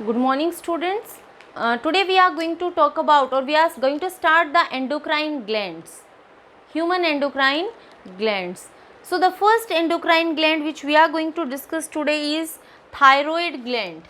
Good morning, students. Today we are going to talk about, or we are going to start the endocrine glands, human endocrine glands. So the first endocrine gland which we are going to discuss today is thyroid gland.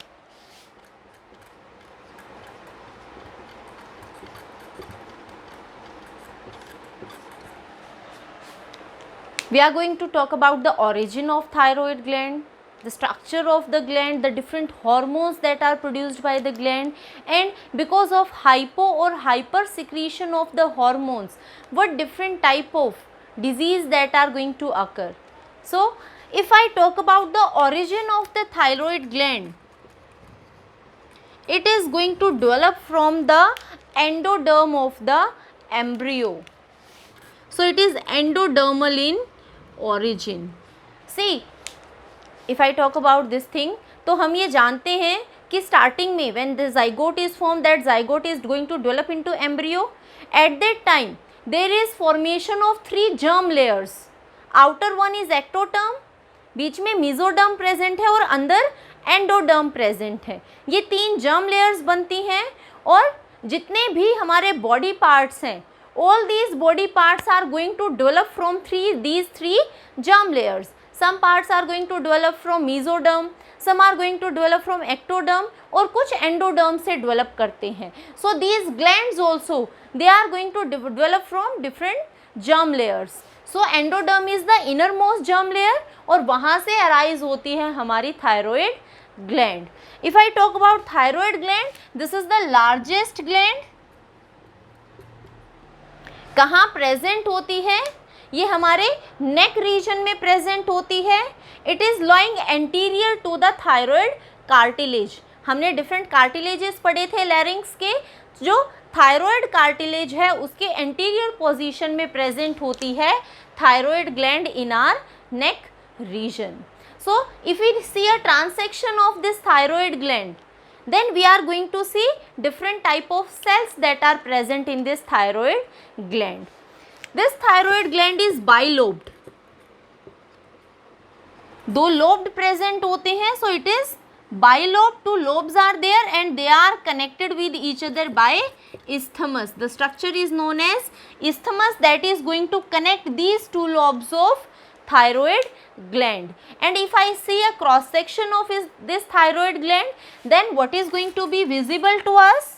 We are going to talk about the origin of thyroid gland, the structure of the gland, the different hormones that are produced by the gland, and because of hypo or hyper secretion of the hormones, what different type of disease that are going to occur. So if I talk about the origin of the thyroid gland, it is going to develop from the endoderm of the embryo. So it is endodermal in origin. See, if I talk about this thing, तो हम ये जानते हैं कि starting में when the zygote is formed, that zygote is going to develop into embryo. At that time there is formation of 3 germ layers. Outer one is ectoderm, बीच में mesoderm present है और अंदर endoderm present है. ये 3 germ layers बनती हैं और जितने भी हमारे body parts हैं, all these body parts are going to develop from these three germ layers. Some parts are going to develop from mesoderm, some are going to develop from ectoderm और कुछ endoderm से develop करते हैं. So these glands also, they are going to develop from different germ layers. So endoderm is the innermost germ layer और वहाँ से arise होती है हमारी thyroid gland. If I talk about thyroid gland, this is the largest gland. कहाँ present होती है? ये हमारे नेक रीजन में प्रेजेंट होती है. It is lying anterior to the thyroid cartilage. हमने डिफरेंट कार्टिलेजेस पढ़े थे लैरिंग्स के. जो थायराइड कार्टिलेज है उसके एंटीरियर पोजीशन में प्रेजेंट होती है thyroid gland in our neck region. So if we see a transection of this thyroid gland, then we are going to see different type of cells that are present in this thyroid gland. This thyroid gland is bilobed. दो lobed present होते हैं, so it is bilobed. 2 lobes are there and they are connected with each other by isthmus. The structure is known as isthmus that is going to connect these 2 lobes of thyroid gland. And if I see a cross section of this thyroid gland, then what is going to be visible to us?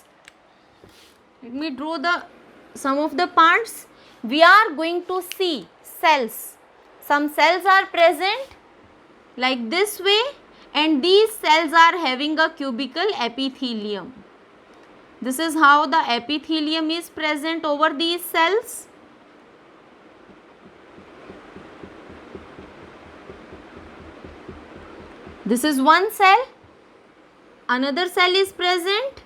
Let me draw some of the parts. We are going to see cells. Some cells are present like this way and these cells are having a cubical epithelium. This is how the epithelium is present over these cells. This is one cell, another cell is present.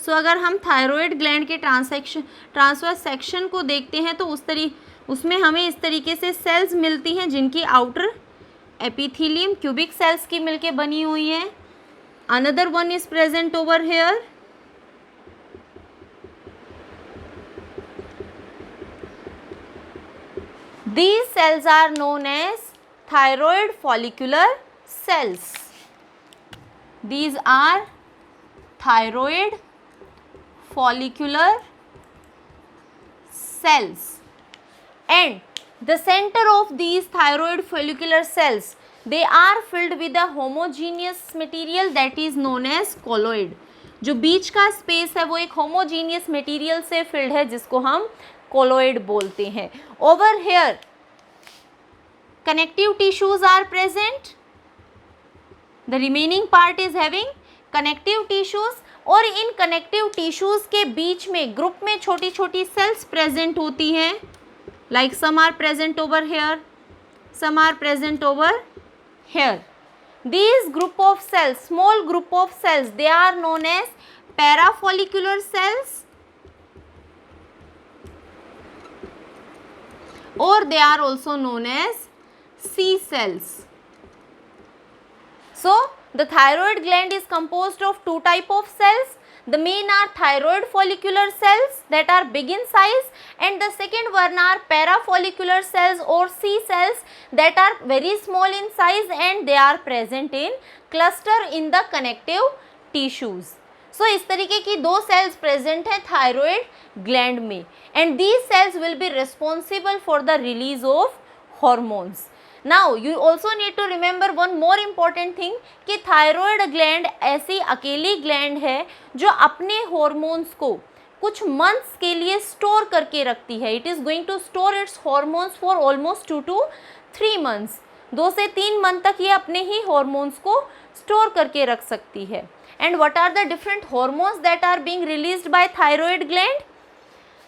So अगर हम thyroid gland के transverse section को देखते हैं तो उसमें हमें इस तरीके से सेल्स मिलती हैं जिनकी आउटर एपिथेलियम क्यूबिक सेल्स की मिलके बनी हुई है. Another one is present over here. These cells are known as thyroid follicular cells. These are thyroid follicular cells, and the center of these thyroid follicular cells, they are filled with a homogeneous material that is known as colloid. जो बीच का space है वो एक homogeneous material से field है जिसको हम colloid बोलते हैं. Over here connective tissues are present. The remaining part is having connective tissues और इन connective tissues के बीच में ग्रुप में छोटी छोटी cells present होती हैं. Like some are present over here, some are present over here. These group of cells, small group of cells, they are known as parafollicular cells or they are also known as C cells. So the thyroid gland is composed of 2 type of cells. The main are thyroid follicular cells that are big in size, and the second one are parafollicular cells or C cells that are very small in size and they are present in cluster in the connective tissues. So इस तरीके की दो cells present हैं thyroid gland में, and these cells will be responsible for the release of hormones. Now you also need to remember one more important thing कि thyroid gland ऐसी अकेली gland है जो अपने hormones को कुछ months के लिए store करके रखती है. It is going to store its hormones for almost 2 to 3 months. 2 से 3 month तक ये अपने ही hormones को store करके रख सकती है. And what are the different hormones that are being released by thyroid gland?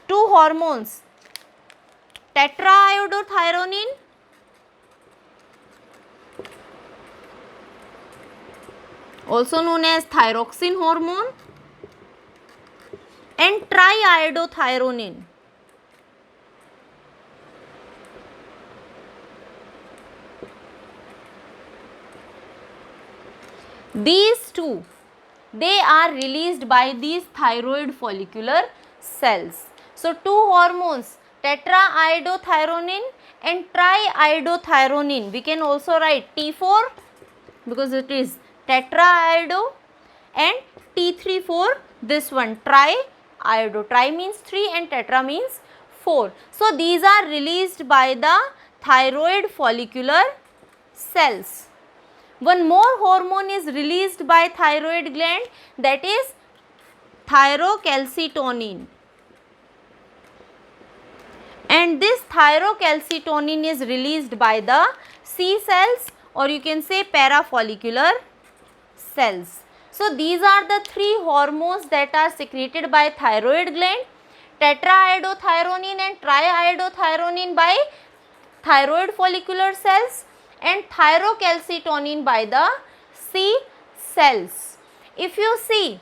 2 hormones, tetraiodothyronine also known as thyroxine hormone and triiodothyronine. These two, they are released by these thyroid follicular cells. So 2 hormones, tetraiodothyronine and triiodothyronine. We can also write T4 because it is tetraiodo, and T3 for this one, triiodo. Tri means 3 and tetra means 4. So these are released by the thyroid follicular cells. One more hormone is released by thyroid gland, that is thyrocalcitonin, and this thyrocalcitonin is released by the C cells, or you can say parafollicular cells. So these are the 3 hormones that are secreted by thyroid gland: tetraiodothyronine and triiodothyronine by thyroid follicular cells, and thyrocalcitonin by the C cells. If you see,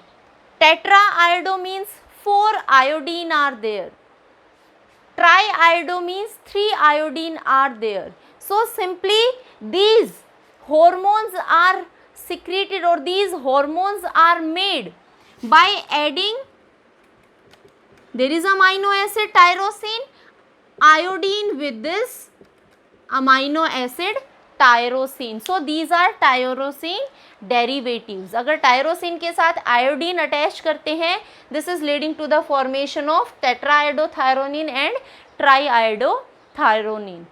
tetraiodo means 4 iodine are there, triiodo means 3 iodine are there. So simply these hormones are secreted, or these hormones are made by adding, there is amino acid tyrosine, iodine with this amino acid tyrosine. So these are tyrosine derivatives. अगर tyrosine के साथ iodine attach करते हैं, this is leading to the formation of tetraiodothyronine and triiodothyronine.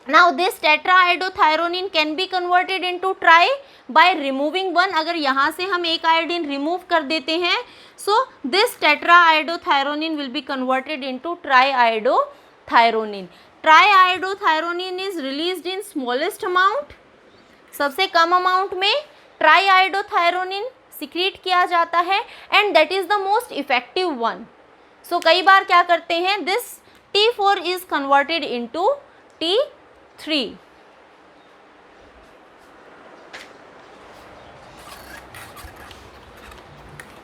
Now this tetraiodothyronine can be converted into tri by removing one. अगर यहाँ से हम एक iodine remove कर देते हैं, so this tetraiodothyronine will be converted into triiodothyronine. Triiodothyronine is released in smallest amount. सबसे कम amount में triiodothyronine secrete किया जाता है, and that is the most effective one. So कई बार क्या करते हैं, this T4 is converted into T3.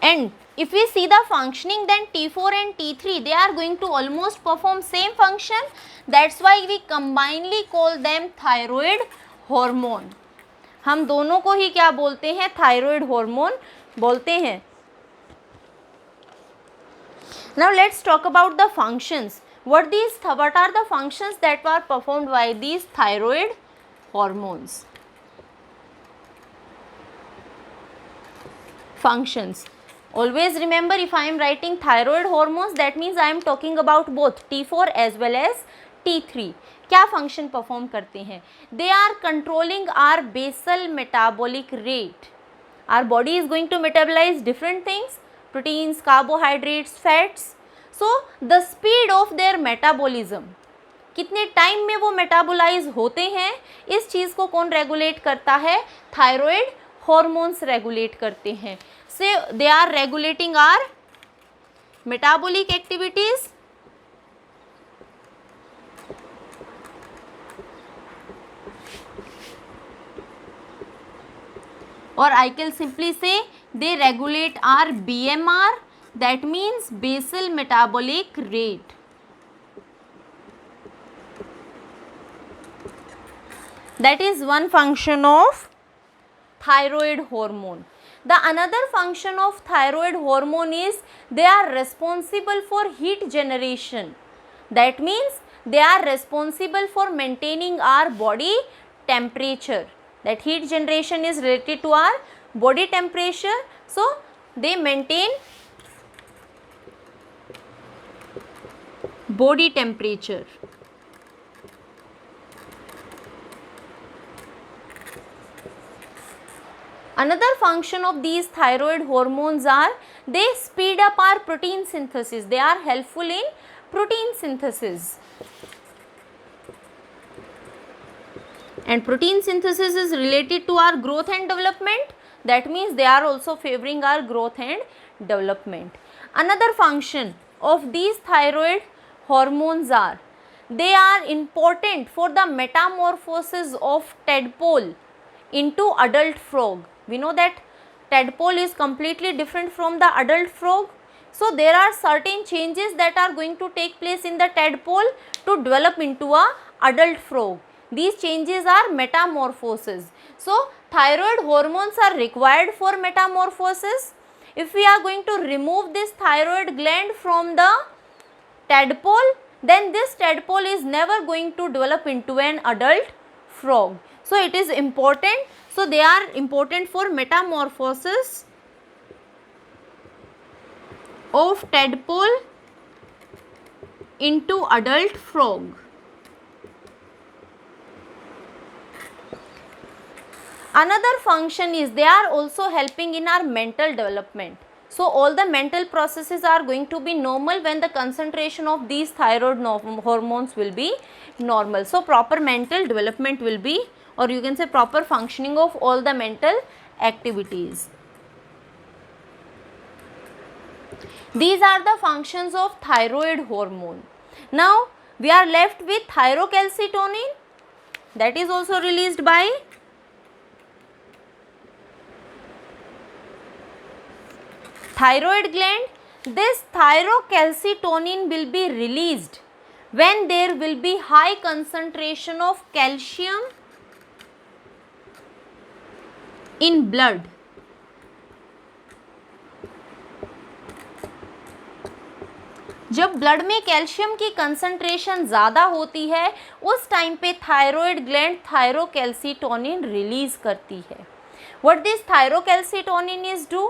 And if we see the functioning, then T4 and T3, they are going to almost perform same function. That's why we combinedly call them thyroid hormone. हम दोनों को ही क्या बोलते हैं, thyroid hormone बोलते हैं. Now let's talk about the functions. What are the functions that were performed by these thyroid hormones? Functions. Always remember, if I am writing thyroid hormones, that means I am talking about both T4 as well as T3. क्या function perform करते हैं? They are controlling our basal metabolic rate. Our body is going to metabolize different things, proteins, carbohydrates, fats. So the speed of their metabolism, कितने time में वो metabolise होते हैं, इस चीज़ को कौन रेगुलेट करता है, थायराइड हॉर्मोन्स रेगुलेट करते हैं. Say they are regulating our metabolic activities, or I can simply say they regulate our BMR, that means basal metabolic rate. That is one function of thyroid hormone. the another function of thyroid hormone is they are responsible for heat generation. That means they are responsible for maintaining our body temperature. That heat generation is related to our body temperature. So they maintain body temperature. Another function of these thyroid hormones are they speed up our protein synthesis. They are helpful in protein synthesis. And protein synthesis is related to our growth and development. That means they are also favoring our growth and development. Another function of these thyroid hormones are they are important for the metamorphosis of tadpole into adult frog. We know that tadpole is completely different from the adult frog. So there are certain changes that are going to take place in the tadpole to develop into a adult frog. These changes are metamorphosis. So thyroid hormones are required for metamorphosis. If we are going to remove this thyroid gland from the tadpole, then this tadpole is never going to develop into an adult frog. So it is important. So they are important for metamorphosis of tadpole into adult frog. Another function is they are also helping in our mental development. So all the mental processes are going to be normal when the concentration of these thyroid hormones will be normal. So proper mental development will be, or you can say proper functioning of all the mental activities. These are the functions of thyroid hormone. Now we are left with thyrocalcitonin, that is also released by thyroid gland. This thyrocalcitonin will be released when there will be high concentration of calcium in blood. जब blood में calcium की concentration ज़्यादा होती है उस time पे thyroid gland thyrocalcitonin release करती है. What this thyrocalcitonin is do,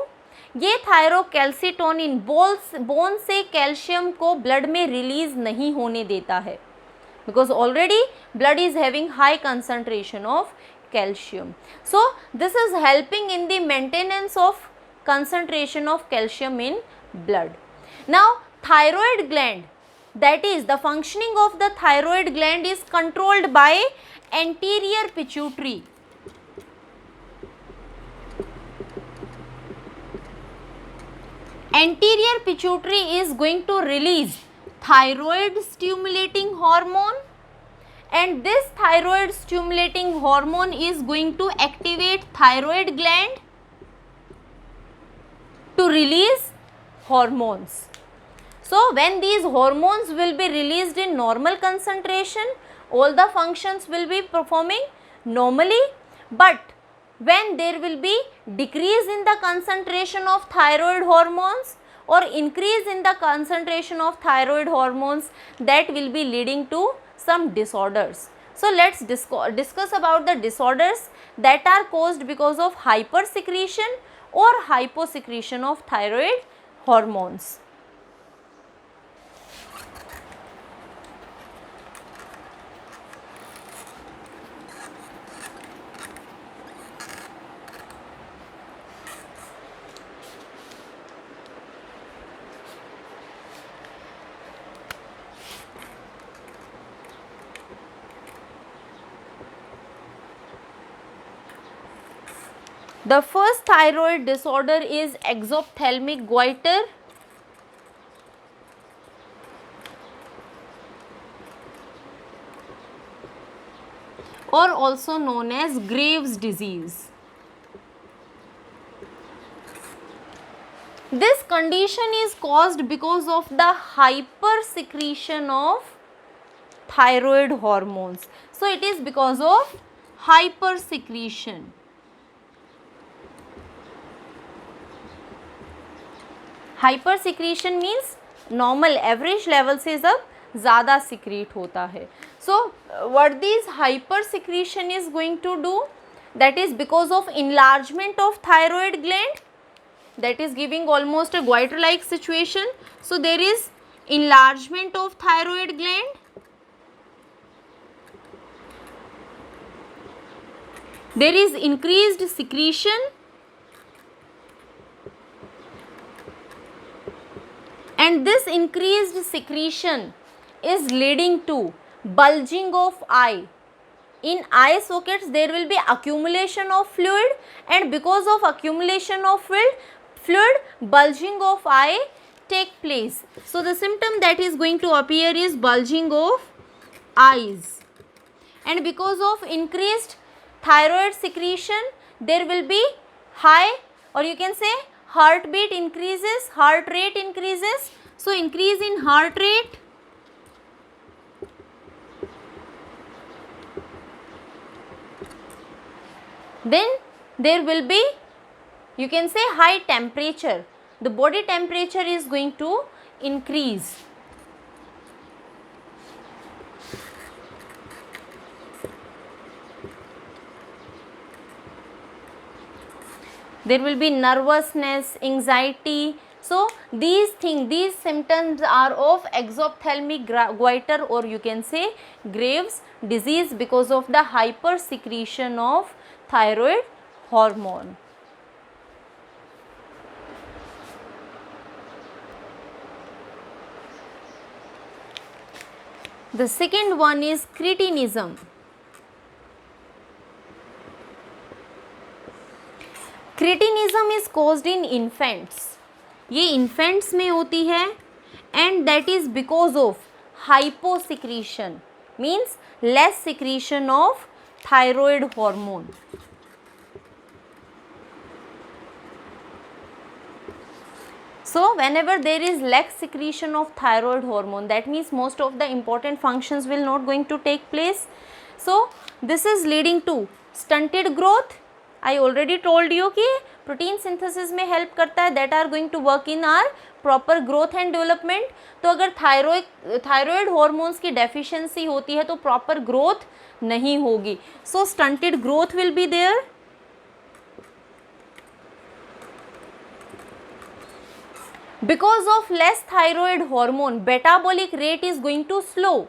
ये थायरोकैल्सिटोनिन बोन से कैल्शियम को ब्लड में रिलीज नहीं होने देता है, because already blood is having high concentration of calcium. So this is helping in the maintenance of concentration of calcium in blood. Now thyroid gland, that is the functioning of the thyroid gland is controlled by anterior pituitary. Anterior pituitary is going to release thyroid stimulating hormone, and this thyroid stimulating hormone is going to activate thyroid gland to release hormones. So when these hormones will be released in normal concentration, all the functions will be performing normally, but when there will be decrease in the concentration of thyroid hormones or increase in the concentration of thyroid hormones, that will be leading to some disorders. So let's discuss about the disorders that are caused because of hypersecretion or hyposecretion of thyroid hormones. The first thyroid disorder is exophthalmic goiter, or also known as Graves' disease. This condition is caused because of the hypersecretion of thyroid hormones. So it is because of hypersecretion. Hypersecretion means normal average level से जब ज़्यादा secrete होता है. So what this hypersecretion is going to do, that is because of enlargement of thyroid gland, that is giving almost a goiter like situation. So there is enlargement of thyroid gland, there is increased secretion, and this increased secretion is leading to bulging of eye. In eye sockets there will be accumulation of fluid, and because of accumulation of fluid bulging of eye take place. So the symptom that is going to appear is bulging of eyes, and because of increased thyroid secretion there will be high, or you can say heartbeat increases, heart rate increases. So increase in heart rate, then there will be, you can say, high temperature, the body temperature is going to increase. There will be nervousness, anxiety. So these things, these symptoms are of exophthalmic goiter, or you can say Graves' disease, because of the hyper secretion of thyroid hormone. The second one is cretinism. Cretinism is caused in infants. ये infants में होती है, and that is because of hyposecretion, means less secretion of thyroid hormone. So whenever there is less secretion of thyroid hormone, that means most of the important functions will not going to take place. So this is leading to stunted growth. I already told you कि protein synthesis में help करता है, that are going to work in our proper growth and development. तो अगर thyroid hormones की deficiency होती है तो प्रॉपर ग्रोथ नहीं होगी. So stunted growth will be there. Because of less thyroid hormone metabolic rate is going to slow,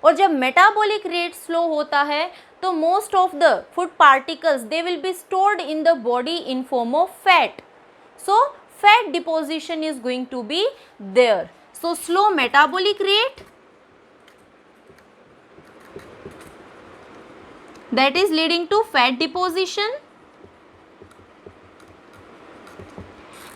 और जब मेटाबॉलिक रेट स्लो होता है तो most of the food particles they will be stored in the body in form of fat. So fat deposition is going to be there. So slow metabolic rate, that is leading to fat deposition,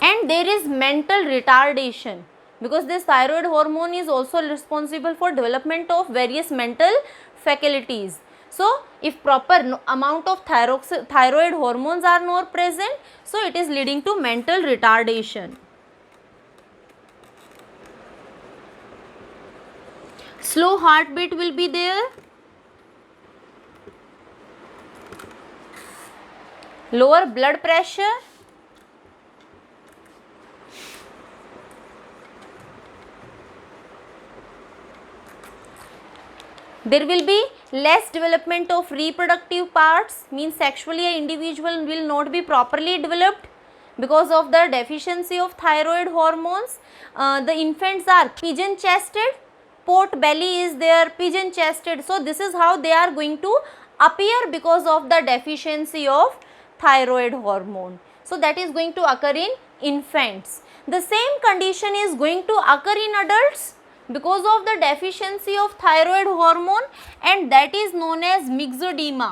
and there is mental retardation, because this thyroid hormone is also responsible for development of various mental faculties. So if proper amount of thyroid hormones are not present, so it is leading to mental retardation. Slow heartbeat will be there. Lower blood pressure. There will be less development of reproductive parts, means sexually an individual will not be properly developed because of the deficiency of thyroid hormones. The infants are pigeon chested, pot belly is there, pigeon chested. So this is how they are going to appear because of the deficiency of thyroid hormone. So that is going to occur in infants. The same condition is going to occur in adults because of the deficiency of thyroid hormone, and that is known as myxedema.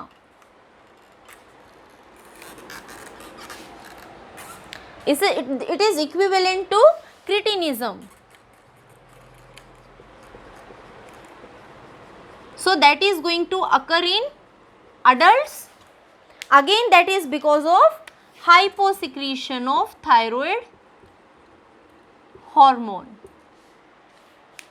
It is equivalent to cretinism. So that is going to occur in adults. Again, that is because of hyposecretion of thyroid hormone.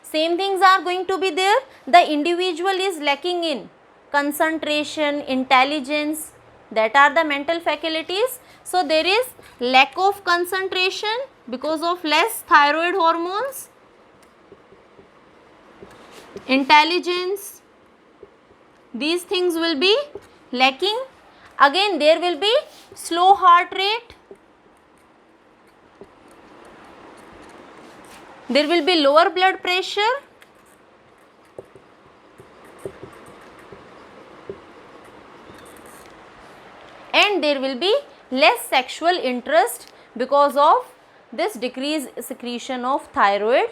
Same things are going to be there. The individual is lacking in concentration, intelligence, that are the mental faculties. So there is lack of concentration because of less thyroid hormones. Intelligence, these things will be lacking. Again there will be slow heart rate, there will be lower blood pressure, and there will be less sexual interest because of this decreased secretion of thyroid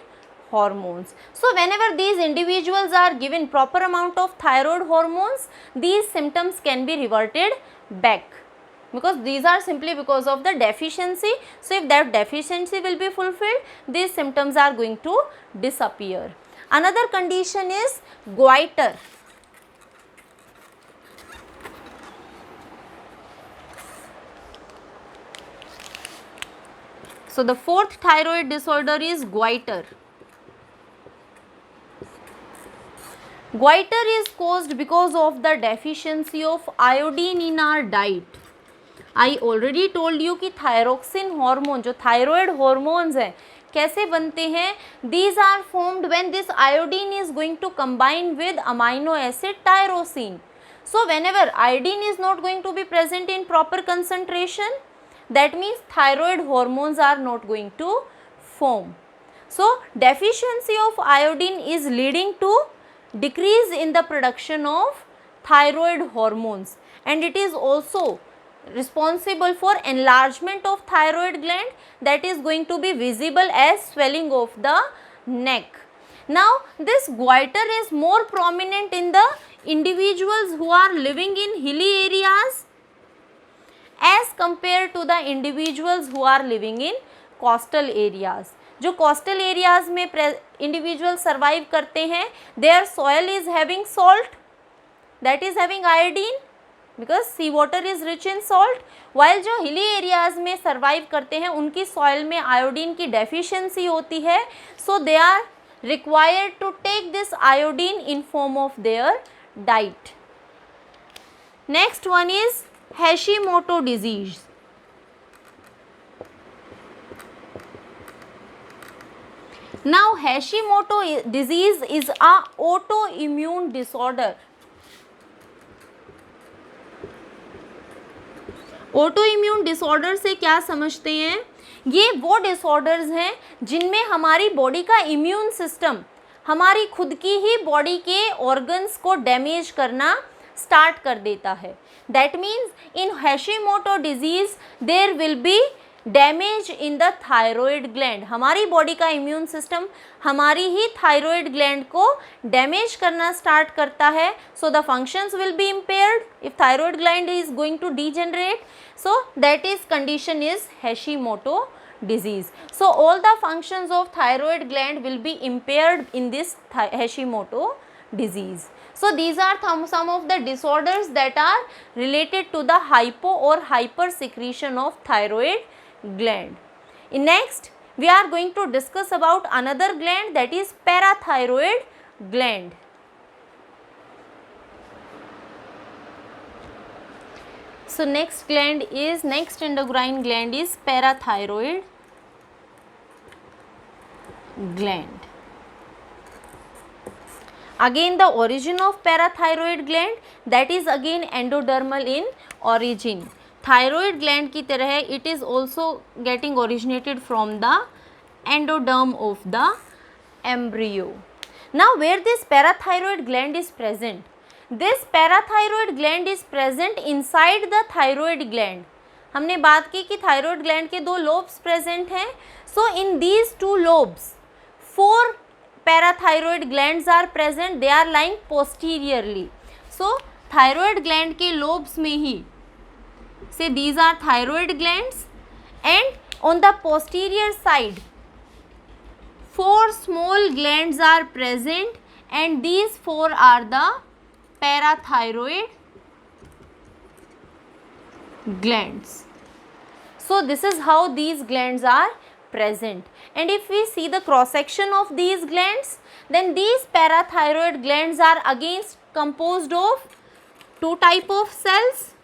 hormones. So whenever these individuals are given proper amount of thyroid hormones, these symptoms can be reverted back, because these are simply because of the deficiency. So if that deficiency will be fulfilled, these symptoms are going to disappear. Another condition is goiter. So the fourth thyroid disorder is goiter. Goiter is caused because of the deficiency of iodine in our diet. I already told you कि thyroxine hormone, जो thyroid hormones हैं, कैसे बनते हैं? These are formed when this iodine is going to combine with amino acid tyrosine. So whenever iodine is not going to be present in proper concentration, that means thyroid hormones are not going to form. So deficiency of iodine is leading to decrease in the production of thyroid hormones, and it is also responsible for enlargement of thyroid gland, that is going to be visible as swelling of the neck. Now this goiter is more prominent in the individuals who are living in hilly areas as compared to the individuals who are living in coastal areas. जो coastal areas में individual survive करते हैं, their soil is having salt, that is having iodine, because sea water is rich in salt, while जो hilly areas में survive करते हैं उनकी soil में iodine की deficiency होती है, so they are required to take this iodine in form of their diet. Next one is Hashimoto disease. Now Hashimoto disease is a autoimmune disorder. Autoimmune disorder से क्या समझते हैं? ये वो डिसऑर्डर्स हैं जिनमें हमारी बॉडी का इम्यून सिस्टम हमारी खुद की ही बॉडी के ऑर्गन्स को डैमेज करना स्टार्ट कर देता है. That means in Hashimoto disease there will be damage in the thyroid gland. हमारी बॉडी का इम्यून सिस्टम हमारी ही थायराइड ग्लैंड को डैमेज करना स्टार्ट करता है. So the functions will be impaired if thyroid gland is going to degenerate. So that is condition is Hashimoto disease. So all the functions of thyroid gland will be impaired in this Hashimoto disease. So these are some of the disorders that are related to the hypo or hyper secretion of thyroid gland. Next we are going to discuss about another gland, that is parathyroid gland. So next endocrine gland is parathyroid gland. Again the origin of parathyroid gland, that is again endodermal in origin. Thyroid gland की तरह it is also getting originated from the endoderm of the embryo. Now where this parathyroid gland is present? This parathyroid gland is present inside the thyroid gland. हमने बात की कि thyroid gland के दो lobes present हैं. So in these two lobes 4 parathyroid glands are present. They are lying posteriorly. So thyroid gland के lobes में ही, say these are thyroid glands, and on the posterior side 4 small glands are present, and these 4 are the parathyroid glands. So this is how these glands are present. And if we see the cross section of these glands, then these parathyroid glands are again composed of 2 type of cells.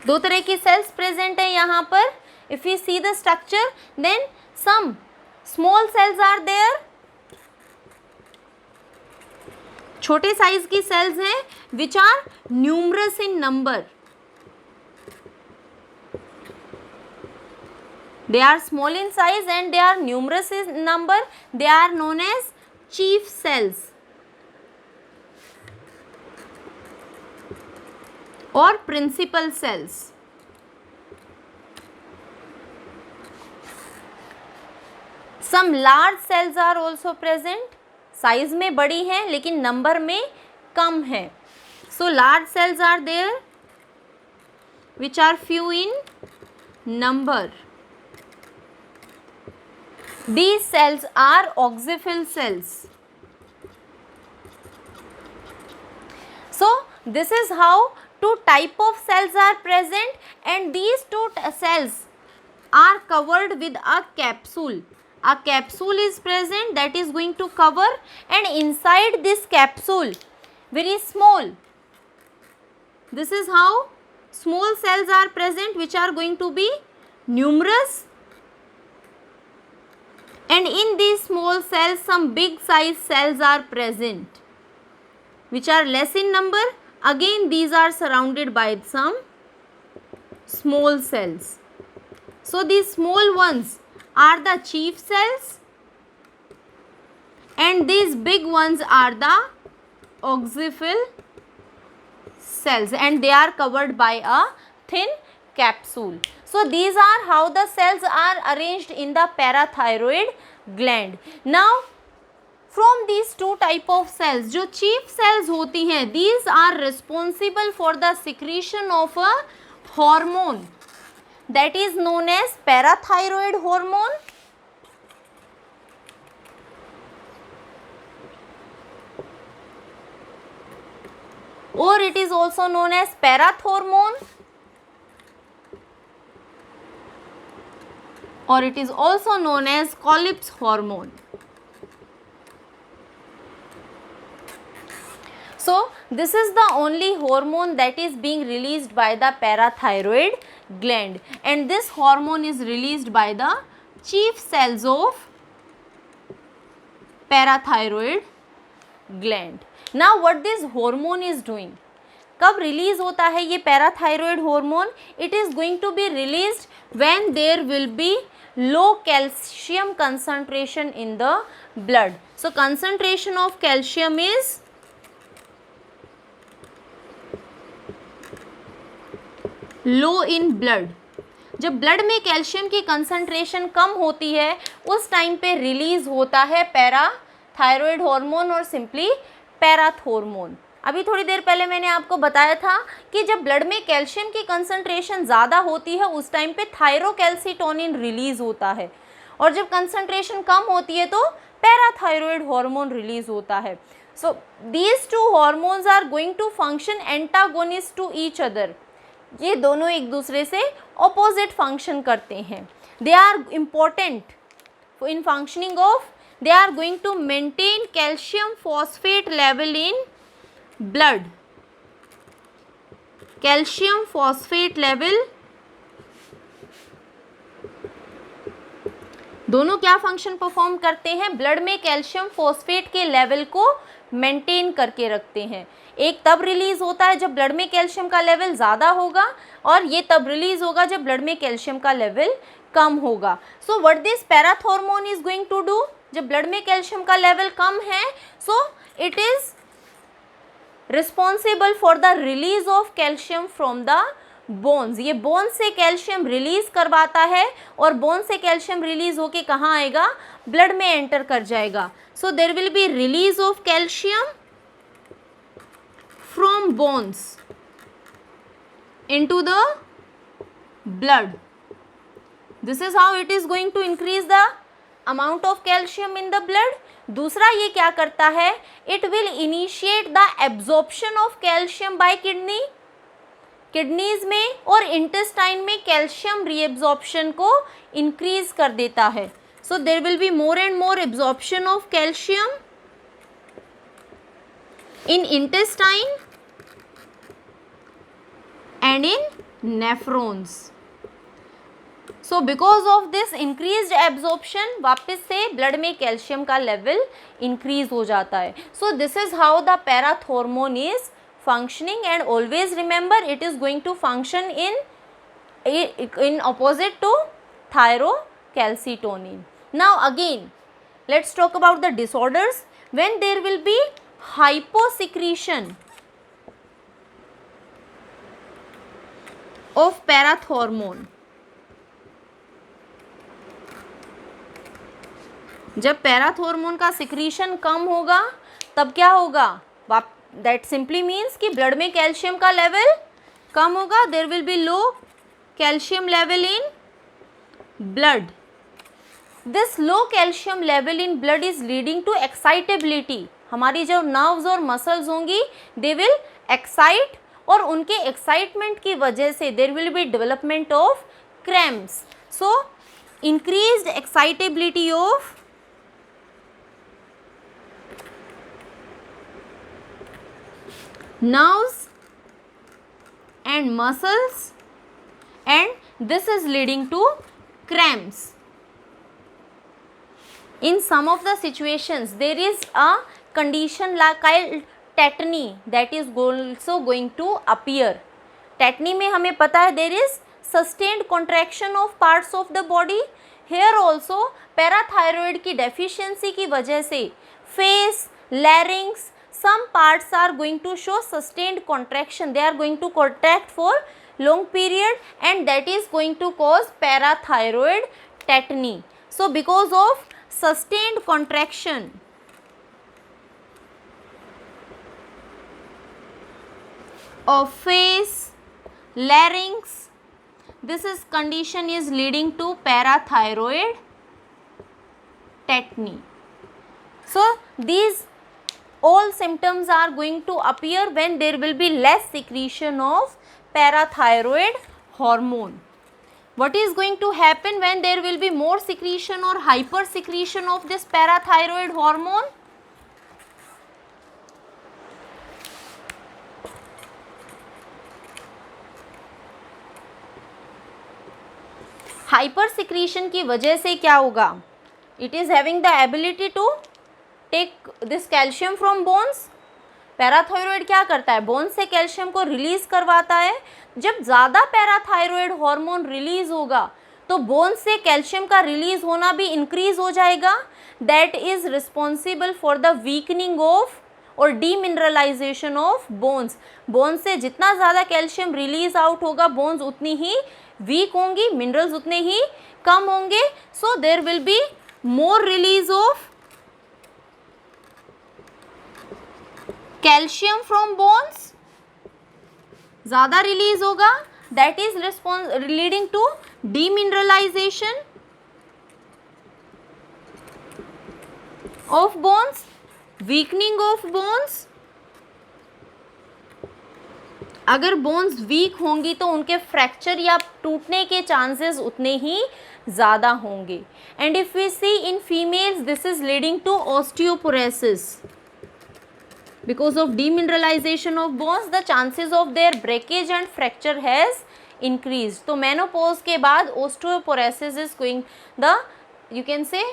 दो तरह की cells present है यहाँ पर. If you see the structure, then some small cells are there. छोटे size की cells हैं which are numerous in number. They are small in size and they are numerous in number. They are known as chief cells or principal cells. Some large cells are also present. Size में बड़ी हैं लेकिन number में कम है. So large cells are there which are few in number. These cells are oxyphil cells. So this is how two type of cells are present, and these two cells are covered with a capsule. A capsule is present that is going to cover, and inside this capsule, very small, this is how small cells are present which are going to be numerous. And in these small cells some big size cells are present which are less in number. Again these are surrounded by some small cells. So these small ones are the chief cells and these big ones are the oxyphil cells, and they are covered by a thin capsule. So these are how the cells are arranged in the parathyroid gland. Now from these two type of cells, जो chief cells होती हैं, these are responsible for the secretion of a hormone that is known as parathyroid hormone. Or it is also known as parathormone, or it is also known as Colles hormone. So this is the only hormone that is being released by the parathyroid gland, and this hormone is released by the chief cells of parathyroid gland. Now what this hormone is doing, कब release होता है ये parathyroid hormone? It is going to be released when there will be low calcium concentration in the blood. So concentration of calcium is low in blood. जब blood में calcium की concentration कम होती है उस टाइम पे रिलीज होता है पैराथायरॉयड हार्मोन और सिंपली पैराथोर्मोन. अभी थोड़ी देर पहले मैंने आपको बताया था कि जब ब्लड में कैल्शियम की कंसंट्रेशन ज़्यादा होती है उस टाइम पे थायरोकैल्सिटोनिन रिलीज होता है, और जब कंसंट्रेशन कम होती है तो पैराथायरॉयड हार्मोन रिलीज होता है. So these two hormones are going to function antagonist to each other. ये दोनों एक दूसरे से ऑपोजिट फंक्शन करते हैं. They are important in functioning of, they are going to maintain calcium phosphate level in blood. Calcium phosphate level, दोनों क्या function perform करते हैं? ब्लड में कैल्शियम फॉस्फेट के लेवल को मेंटेन करके रखते हैं. एक तब रिलीज होता है जब ब्लड में कैल्शियम का लेवल ज़्यादा होगा, और ये तब रिलीज होगा जब ब्लड में कैल्शियम का लेवल कम होगा. So what this parathormone is going to do, जब ब्लड में कैल्शियम का लेवल कम है, so it is responsible for the release of calcium from the bones. ये बोन से कैल्शियम रिलीज करवाता है, और बोन से कैल्शियम रिलीज होके कहाँ आएगा? ब्लड में एंटर कर जाएगा. So there will be release of calcium from bones into the blood. This is how it is going to increase the amount of calcium in the blood. दूसरा ये क्या करता है? It will initiate the absorption of calcium by kidney. Kidneys में और intestine में calcium reabsorption को increase कर देता है. So there will be more and more absorption of calcium in intestine and in nephrons. So because of this increased absorption वापस से blood में कैल्शियम का लेवल इंक्रीज हो जाता है. So this is how the parathormone is functioning, and always remember it is going to function in opposite to thyrocalcitonin. Now again let's talk about the disorders when there will be hyposecretion of parathormone. जब parathormone का secretion कम होगा तब क्या होगा? That simply means कि blood में calcium का लेवल कम होगा. There will be low calcium level in blood. This low calcium level in blood is leading to excitability. हमारी जो नर्व्स और मसल्स होंगी दे विल एक्साइट, और उनके एक्साइटमेंट की वजह से there will be development of cramps. So increased excitability of nerves and muscles, and this is leading to cramps. In some of the situations there is a condition like tetany that is also going to appear. Tetany में हमें पता है there is sustained contraction of parts of the body. Here also parathyroid की deficiency की वजह से face, larynx, some parts are going to show sustained contraction. They are going to contract for long period, and that is going to cause parathyroid tetany. So because of sustained contraction of face, larynx, this is condition is leading to parathyroid tetany. So these all symptoms are going to appear when there will be less secretion of parathyroid hormone. What is going to happen when there will be more secretion or hyper secretion of this parathyroid hormone? Hypersecretion की वजह से क्या होगा? It is having the ability to take this calcium from bones. Parathyroid क्या करता है? Bones से calcium को रिलीज करवाता है. जब ज़्यादा पैराथायरॉयड हार्मोन रिलीज होगा तो बोन्स से कैल्शियम का रिलीज होना भी इंक्रीज हो जाएगा. That is responsible for the weakening of और डीमिनरलाइजेशन ऑफ बोन्स. बोन्स से जितना ज़्यादा कैल्शियम रिलीज आउट होगा बोन्स उतनी ही वीक होंगी, मिनरल्स उतने ही कम होंगे. So there will be more release of calcium from bones. ज़्यादा रिलीज होगा, that is leading to demineralization of bones, weakening of bones. अगर बोन्स वीक होंगी तो उनके फ्रैक्चर या टूटने के चांसेस उतने ही ज़्यादा होंगे. And if we see in females this is leading to osteoporosis. Because of demineralization of bones, the chances of their breakage and fracture has increased. तो menopause के बाद osteoporosis is going the, you can say,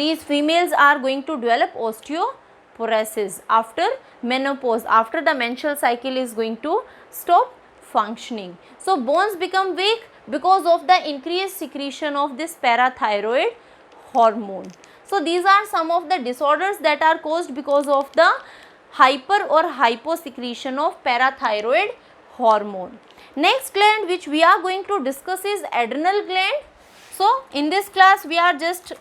these females are going to develop osteoporosis after menopause, after the menstrual cycle is going to stop functioning. So bones become weak because of the increased secretion of this parathyroid hormone. So these are some of the disorders that are caused because of the hyper or hyposecretion of parathyroid hormone. Next gland which we are going to discuss is adrenal gland. So in this class we are just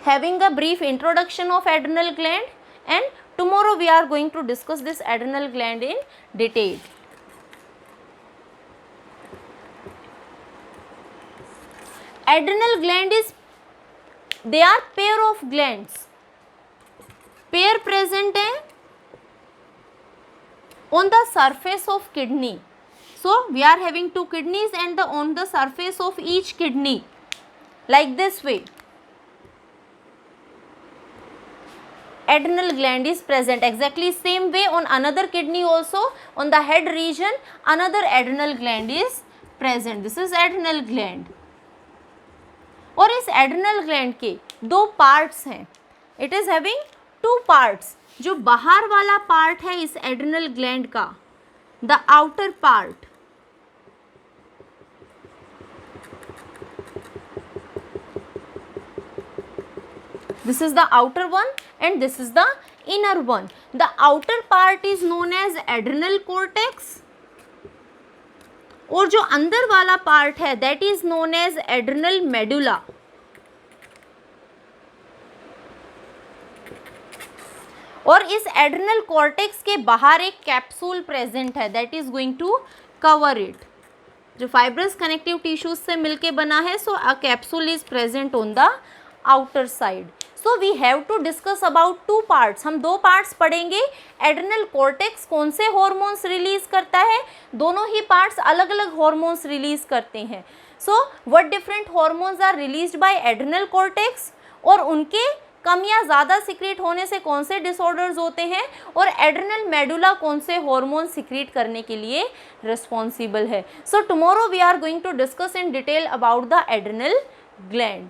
having a brief introduction of adrenal gland, and tomorrow we are going to discuss this adrenal gland in detail. Adrenal gland is, they are pair of glands, pair present है on the surface of kidney. So we are having two kidneys and on the surface of each kidney like this way. adrenal gland is present. Exactly same way on another kidney also, on the head region another adrenal gland is present. This is adrenal gland. और इस adrenal gland के दो parts हैं. It is having two parts. जो बाहर वाला part है इस adrenal gland का, the outer part, this is the outer one and this is the inner one. The outer part is known as adrenal cortex और जो अंदर वाला part है that is known as adrenal medulla. और इस adrenal cortex के बाहर एक कैप्सूल प्रेजेंट है that is going to cover it, जो फाइब्रस कनेक्टिव टिश्यूज से मिलके बना है. So a capsule is present on the outer side. So we have to discuss about two parts. हम दो पार्ट्स पढ़ेंगे. एड्रेनल कॉर्टेक्स कौन से हॉर्मोन्स रिलीज करता है, दोनों ही पार्ट्स अलग अलग हॉर्मोन्स रिलीज करते हैं. So what different hormones are released by adrenal cortex और उनके कम या ज़्यादा सिक्रीट होने से कौन से डिसऑर्डर्स होते हैं, और एड्रेनल मेडुला कौन से हार्मोन सिक्रीट करने के लिए रिस्पॉन्सिबल है. So tomorrow we are going to discuss in detail about the adrenal gland.